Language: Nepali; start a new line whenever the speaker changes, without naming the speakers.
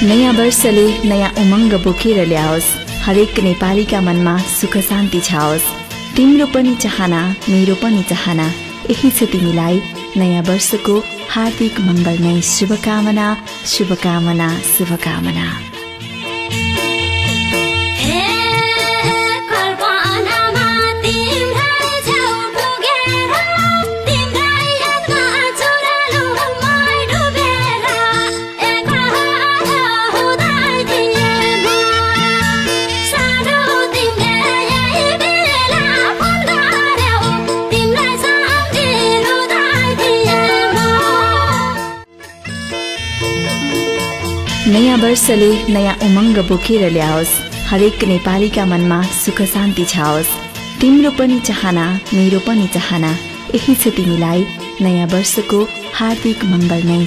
नयाँ वर्षले नयाँ उमङ्ग बोकेर ल्याओस्, हरेक नेपालीका मनमा सुख शान्ति छाओस्। तिम्रो पनि चाहना, मेरो पनि चाहना, यही छ तिमीलाई नयाँ वर्षको हार्दिक मङ्गलमय शुभकामना, शुभकामना, शुभकामना। नयाँ वर्षले नयाँ उमङ्ग बोकेर ल्याओस्, हरेक नेपालीका मनमा सुख शान्ति छाओस्। तिम्रो पनि चाहना, मेरो पनि चाहना, यही छ तिमीलाई नयाँ वर्षको हार्दिक मङ्गलमय